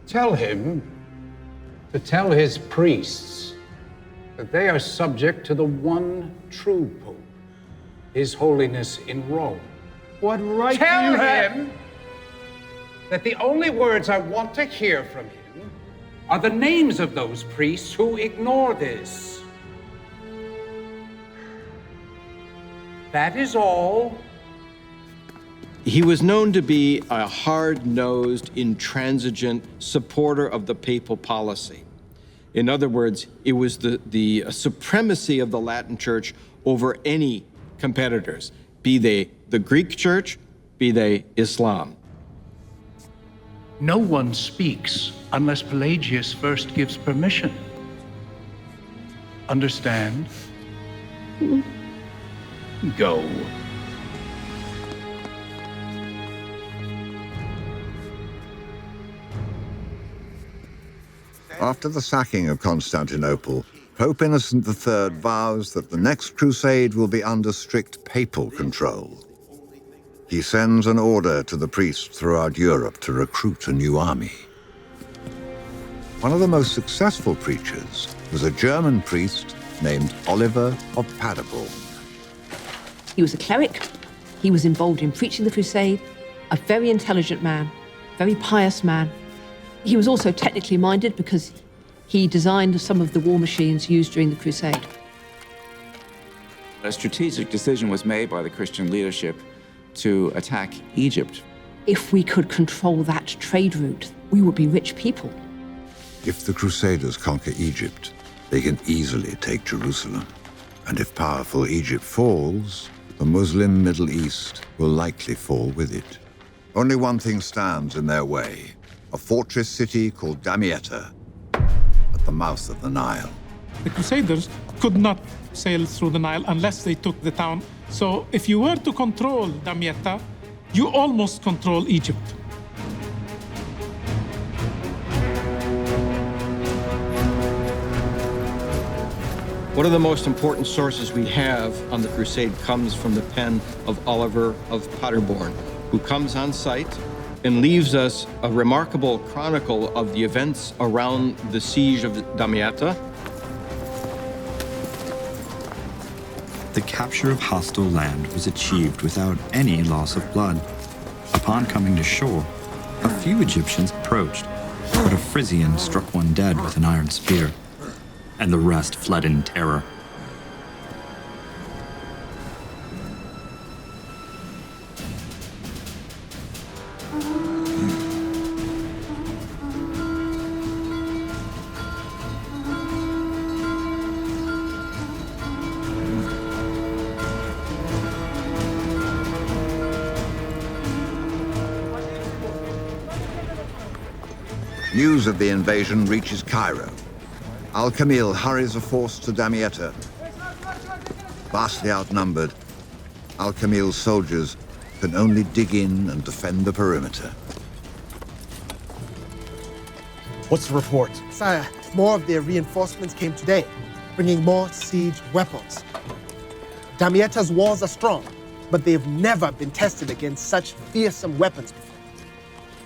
Tell him to tell his priests that they are subject to the one true Pope, His Holiness in Rome. What right Tell do you have? him that the only words I want to hear from him are the names of those priests who ignore this. That is all. He was known to be a hard-nosed, intransigent supporter of the papal policy. In other words, it was the supremacy of the Latin Church over any competitors, be they the Greek Church, be they Islam. No one speaks unless Pelagius first gives permission. Understand? Go. After the sacking of Constantinople, Pope Innocent III vows that the next crusade will be under strict papal control. He sends an order to the priests throughout Europe to recruit a new army. One of the most successful preachers was a German priest named Oliver of Paderborn. He was a cleric. He was involved in preaching the crusade, a very intelligent man, very pious man. He was also technically minded because he designed some of the war machines used during the crusade. A strategic decision was made by the Christian leadership to attack Egypt. If we could control that trade route, we would be rich people. If the Crusaders conquer Egypt, they can easily take Jerusalem. And if powerful Egypt falls, the Muslim Middle East will likely fall with it. Only one thing stands in their way: a fortress city called Damietta at the mouth of the Nile. The Crusaders could not sail through the Nile unless they took the town. So if you were to control Damietta, you almost control Egypt. One of the most important sources we have on the crusade comes from the pen of Oliver of Paderborn, who comes on site and leaves us a remarkable chronicle of the events around the siege of Damietta. The capture of hostile land was achieved without any loss of blood. Upon coming to shore, a few Egyptians approached, but a Frisian struck one dead with an iron spear, and the rest fled in terror. News of the invasion reaches Cairo. Kamil hurries a force to Damietta. Vastly outnumbered, Kamil's soldiers can only dig in and defend the perimeter. What's the report? Sire, more of their reinforcements came today, bringing more siege weapons. Damietta's walls are strong, but they've never been tested against such fearsome weapons before.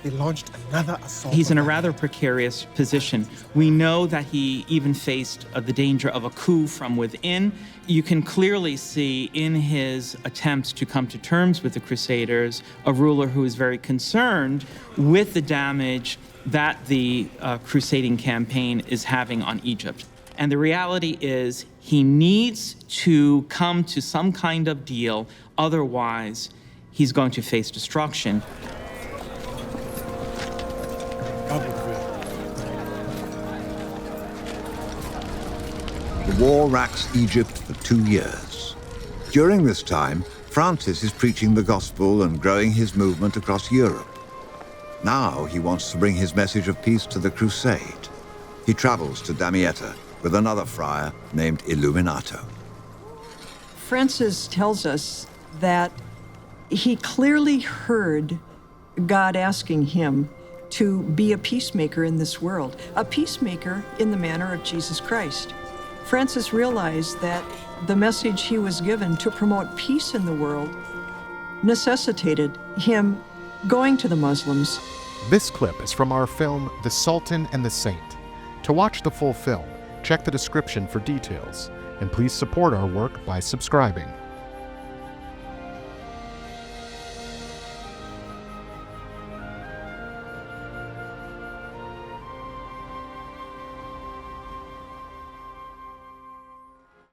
They launched another assault. He's in a rather precarious position. We know that he even faced the danger of a coup from within. You can clearly see in his attempts to come to terms with the Crusaders a ruler who is very concerned with the damage that the crusading campaign is having on Egypt. And the reality is he needs to come to some kind of deal, otherwise he's going to face destruction. The war racks Egypt for 2 years. During this time, Francis is preaching the gospel and growing his movement across Europe. Now he wants to bring his message of peace to the crusade. He travels to Damietta with another friar named Illuminato. Francis tells us that he clearly heard God asking him to be a peacemaker in this world, a peacemaker in the manner of Jesus Christ. Francis realized that the message he was given to promote peace in the world necessitated him going to the Muslims This clip is from our film, The Sultan and the Saint. To watch the full film, check the description for details, and please support our work by subscribing.